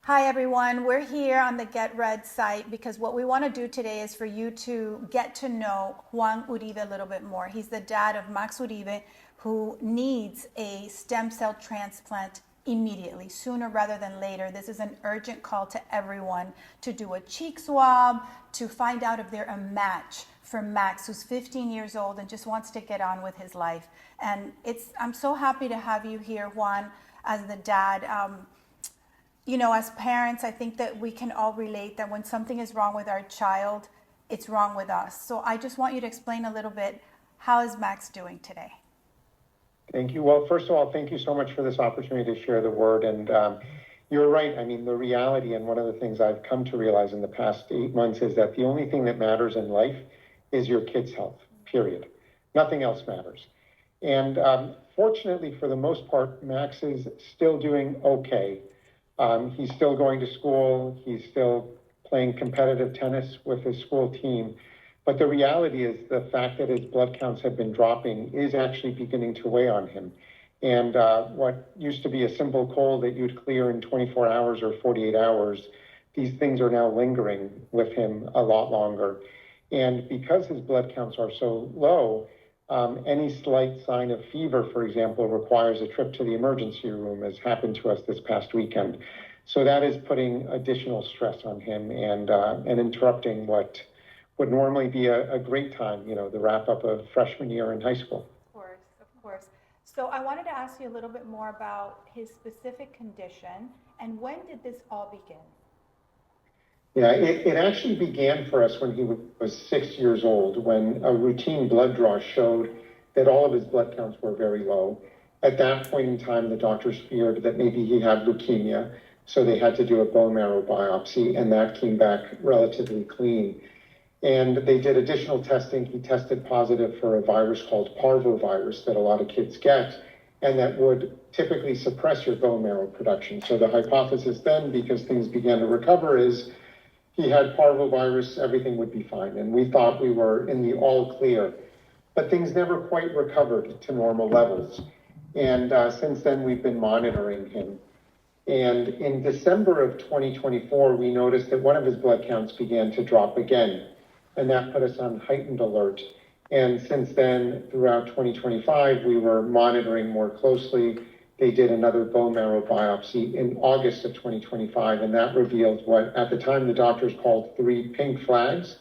Hi everyone, we're here on the Get Red site because what we want to do today is for you to get to know Juan Uribe a little bit more. He's the dad of Max Uribe, who needs a stem cell transplant immediately, sooner rather than later. This is an urgent call to everyone to do a cheek swab to find out if they're a match for Max, who's 15 years old and just wants to get on with his life. And I'm so happy to have you here, Juan, as the dad. As parents, I think that we can all relate that when something is wrong with our child, it's wrong with us. So I just want you to explain a little bit, how is Max doing today? Thank you. Well, first of all, thank you so much for this opportunity to share the word. And you're right. I mean, the reality, and one of the things I've come to realize in the past 8 months is that the only thing that matters in life is your kid's health, period. Nothing else matters. And fortunately, for the most part, Max is still doing okay. He's still going to school. He's still playing competitive tennis with his school team. But the reality is the fact that his blood counts have been dropping is actually beginning to weigh on him. And what used to be a simple cold that you'd clear in 24 hours or 48 hours, these things are now lingering with him a lot longer. And because his blood counts are so low, any slight sign of fever, for example, requires a trip to the emergency room, as happened to us this past weekend. So that is putting additional stress on him and interrupting what would normally be a great time, the wrap up of freshman year in high school. Of course. So I wanted to ask you a little bit more about his specific condition and when did this all begin? Yeah, it actually began for us when he was 6 years old, when a routine blood draw showed that all of his blood counts were very low. At that point in time, the doctors feared that maybe he had leukemia, so they had to do a bone marrow biopsy, and that came back relatively clean. And they did additional testing. He tested positive for a virus called parvovirus that a lot of kids get, and that would typically suppress your bone marrow production. So the hypothesis then, because things began to recover, is he had parvovirus, everything would be fine. And we thought we were in the all clear, but things never quite recovered to normal levels. And since then, we've been monitoring him. And in December of 2024, we noticed that one of his blood counts began to drop again. And that put us on heightened alert. And since then, throughout 2025, we were monitoring more closely. They did another bone marrow biopsy in August of 2025, and that revealed what at the time the doctors called 3 pink flags,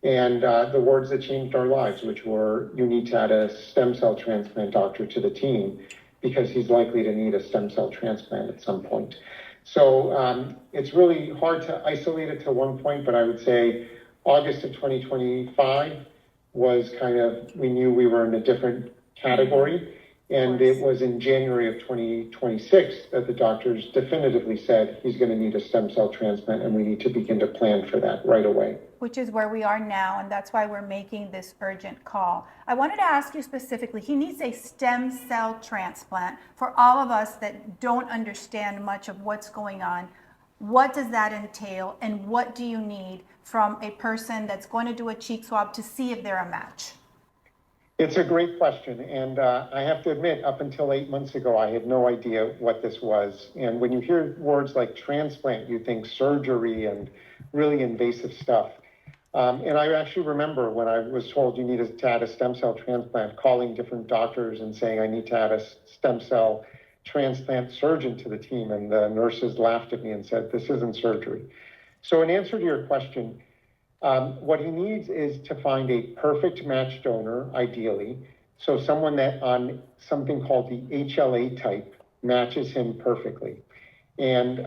and the words that changed our lives, which were, you need to add a stem cell transplant doctor to the team because he's likely to need a stem cell transplant at some point. So it's really hard to isolate it to one point, but I would say August of 2025 was we knew we were in a different category. And it was in January of 2026 that the doctors definitively said he's going to need a stem cell transplant and we need to begin to plan for that right away. Which is where we are now, and that's why we're making this urgent call. I wanted to ask you specifically, he needs a stem cell transplant. For all of us that don't understand much of what's going on, what does that entail and what do you need from a person that's going to do a cheek swab to see if they're a match? It's a great question, and I have to admit, up until 8 months ago, I had no idea what this was. And when you hear words like transplant, you think surgery and really invasive stuff. And I actually remember when I was told you needed to add a stem cell transplant, calling different doctors and saying I need to add a stem cell transplant surgeon to the team, and the nurses laughed at me and said, this isn't surgery. So in answer to your question, what he needs is to find a perfect match donor, ideally. So someone that on something called the HLA type matches him perfectly. And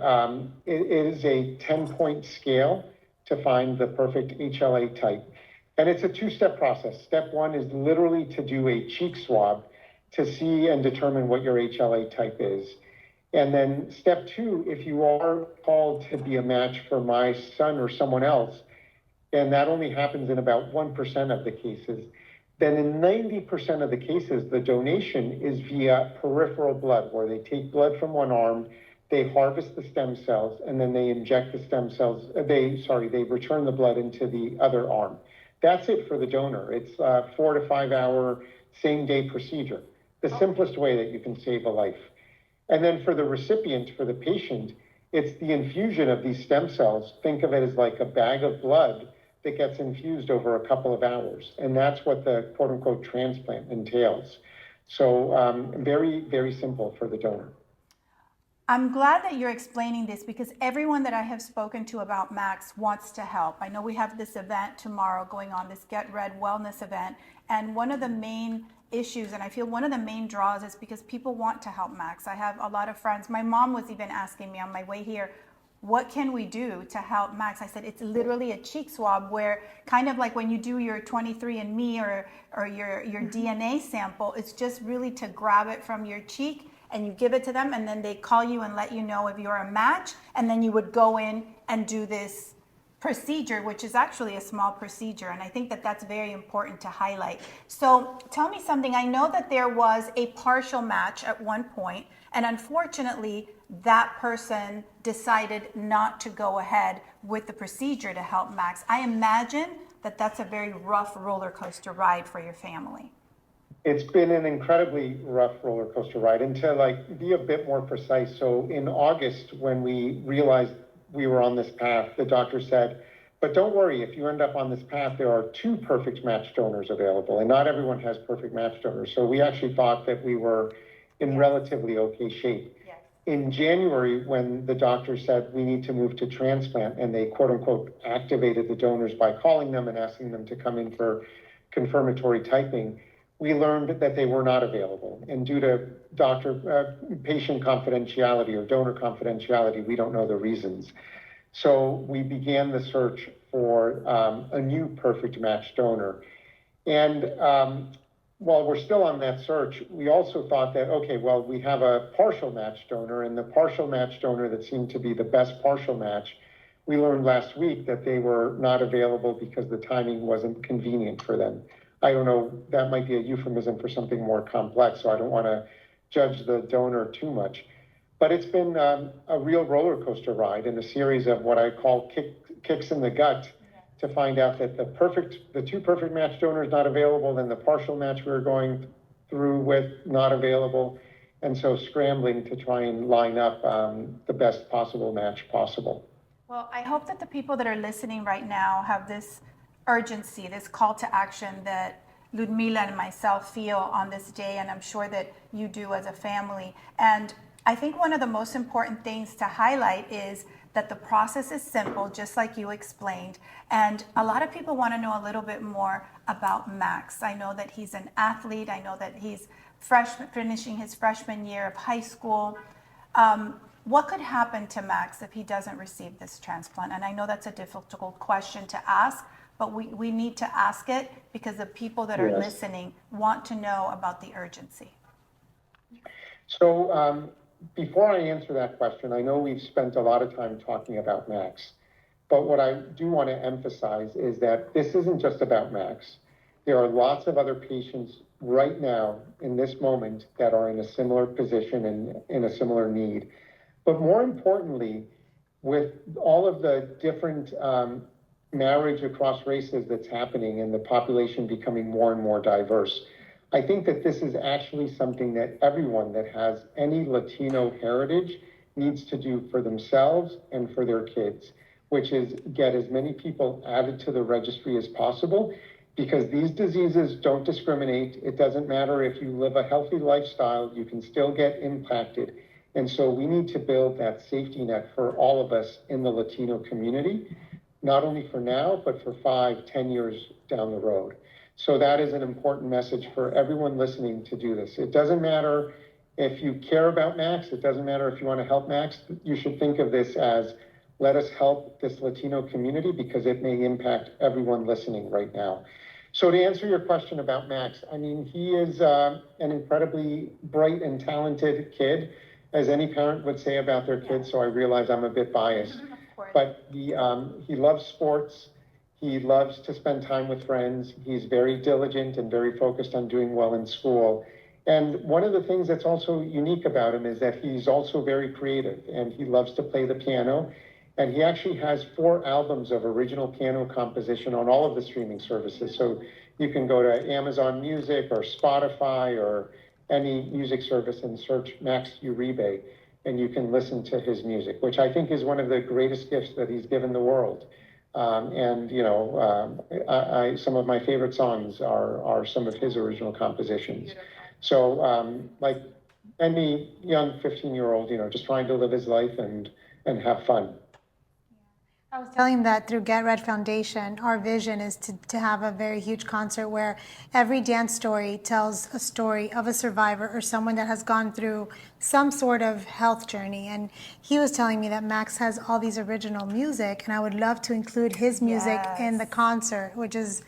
it is a 10-point scale to find the perfect HLA type. And it's a 2-step process. Step 1 is literally to do a cheek swab to see and determine what your HLA type is. And then step 2, if you are called to be a match for my son or someone else, and that only happens in about 1% of the cases, then in 90% of the cases, the donation is via peripheral blood, where they take blood from one arm, they harvest the stem cells, and then they inject the stem cells, they return the blood into the other arm. That's it for the donor. It's a 4 to 5 hour same-day procedure, the simplest way that you can save a life. And then for the recipient, for the patient, It's the infusion of these stem cells. Think of it as like a bag of blood that gets infused over a couple of hours. And that's what the quote unquote transplant entails. So very, very simple for the donor. I'm glad that you're explaining this because everyone that I have spoken to about Max wants to help. I know we have this event tomorrow going on, this Get Red Wellness event. And one of the main issues, and I feel one of the main draws, is because people want to help Max. I have a lot of friends. My mom was even asking me on my way here, what can we do to help Max? I said, it's literally a cheek swab where kind of like when you do your 23andMe or your DNA sample, it's just really to grab it from your cheek and you give it to them and then they call you and let you know if you're a match. And then you would go in and do this procedure, which is actually a small procedure. And I think that that's very important to highlight. So tell me something. I know that there was a partial match at one point, and unfortunately, that person decided not to go ahead with the procedure to help Max. I imagine that that's a very rough roller coaster ride for your family. It's been an incredibly rough roller coaster ride. And to like be a bit more precise, so in August, when we realized we were on this path, the doctor said, but don't worry, if you end up on this path, there are 2 perfect match donors available, and not everyone has perfect match donors. So we actually thought that we were in relatively okay shape. Yes. In January, when the doctor said we need to move to transplant, and they quote unquote activated the donors by calling them and asking them to come in for confirmatory typing, we learned that they were not available. And due to patient confidentiality or donor confidentiality, we don't know the reasons. So we began the search for a new perfect match donor. And while we're still on that search, we also thought that, okay, well, we have a partial match donor, and the partial match donor that seemed to be the best partial match, we learned last week that they were not available because the timing wasn't convenient for them. I don't know, that might be a euphemism for something more complex, so I don't want to judge the donor too much. But it's been a real roller coaster ride and a series of what I call kicks in the gut to find out that the 2 perfect match donors not available, then the partial match we were going through with not available, and so scrambling to try and line up the best possible match possible. Well, I hope that the people that are listening right now have this urgency, this call to action that Liudmila and myself feel on this day, and I'm sure that you do as a family. And I think one of the most important things to highlight is that the process is simple, just like you explained. And a lot of people want to know a little bit more about Max. I know that he's an athlete. I know that he's finishing his freshman year of high school. What could happen to Max if he doesn't receive this transplant? And I know that's a difficult question to ask, but we need to ask it because the people that are listening want to know about the urgency. So before I answer that question, I know we've spent a lot of time talking about Max, but what I do want to emphasize is that this isn't just about Max. There are lots of other patients right now in this moment that are in a similar position and in a similar need. But more importantly, with all of the different marriage across races that's happening and the population becoming more and more diverse, I think that this is actually something that everyone that has any Latino heritage needs to do for themselves and for their kids, which is get as many people added to the registry as possible, because these diseases don't discriminate. It doesn't matter if you live a healthy lifestyle, you can still get impacted. And so we need to build that safety net for all of us in the Latino community, not only for now, but for 5-10 years down the road. So that is an important message for everyone listening to do this. It doesn't matter if you care about Max. It doesn't matter if you want to help Max. You should think of this as, let us help this Latino community because it may impact everyone listening right now. So to answer your question about Max, I mean, he is an incredibly bright and talented kid, as any parent would say about their kids. So I realize I'm a bit biased, but he loves sports. He loves to spend time with friends. He's very diligent and very focused on doing well in school. And one of the things that's also unique about him is that he's also very creative and he loves to play the piano. And he actually has 4 albums of original piano composition on all of the streaming services. So you can go to Amazon Music or Spotify or any music service and search Max Uribe. and you can listen to his music, which I think is one of the greatest gifts that he's given the world. And you know, some of my favorite songs are some of his original compositions. So, like any young 15-year-old, you know, just trying to live his life and have fun. I was telling him that through Get Red Foundation, our vision is to have a very huge concert where every dance story tells a story of a survivor or someone that has gone through some sort of health journey. And he was telling me that Max has all these original music, and I would love to include his music in the concert, which is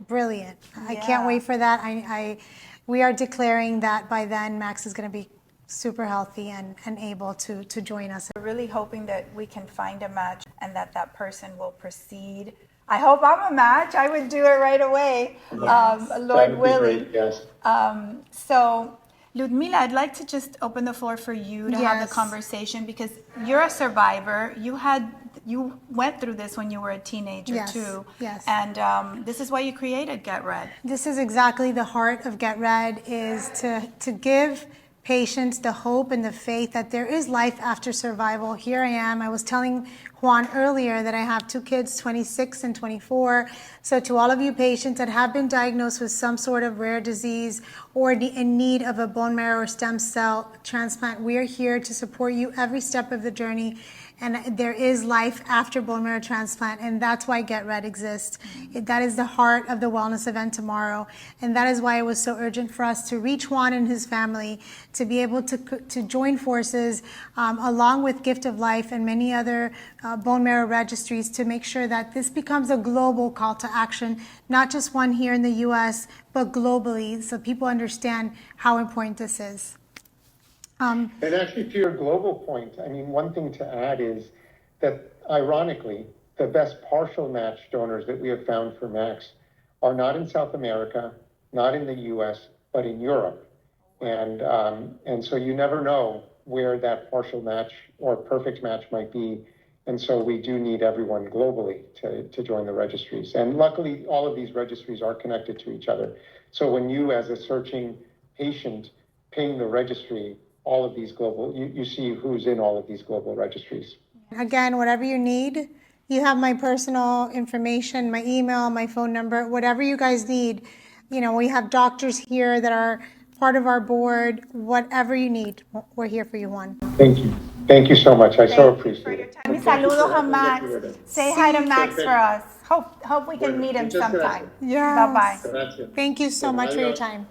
brilliant. I can't wait for that. We are declaring that by then Max is going to be super healthy and able to join us. We're really hoping that we can find a match and that person will proceed. I hope I'm a match. I would do it right away, Lord willing. Yes. So, Liudmila, I'd like to just open the floor for you to have the conversation, because you're a survivor. You went through this when you were a teenager too. Yes. And this is why you created Get Red. This is exactly the heart of Get Red, is to give patients the hope and the faith that there is life after survival. Here I am. I was telling Juan earlier that I have two kids, 26 and 24. So to all of you patients that have been diagnosed with some sort of rare disease or in need of a bone marrow or stem cell transplant, we are here to support you every step of the journey. And there is life after bone marrow transplant, and that's why Get Red exists. That is the heart of the wellness event tomorrow, and that is why it was so urgent for us to reach Juan and his family, to be able to join forces along with Gift of Life and many other bone marrow registries, to make sure that this becomes a global call to action, not just one here in the U.S., but globally, so people understand how important this is. And actually, to your global point, I mean, one thing to add is that, ironically, the best partial match donors that we have found for Max are not in South America, not in the U.S., but in Europe. And so you never know where that partial match or perfect match might be. And so we do need everyone globally to join the registries. And luckily, all of these registries are connected to each other. So when you, as a searching patient, ping the registry, all of these global, you see who's in all of these global registries. Again, whatever you need, you have my personal information, my email, my phone number, whatever you guys need. You know, we have doctors here that are part of our board. Whatever you need, we're here for you, Juan. Thank you. Thank you so much. I so appreciate it. Mi saludos a Max. Say hi to Max for us. Hope we can meet him sometime. Yes. Bye-bye. Thank you so much for your time.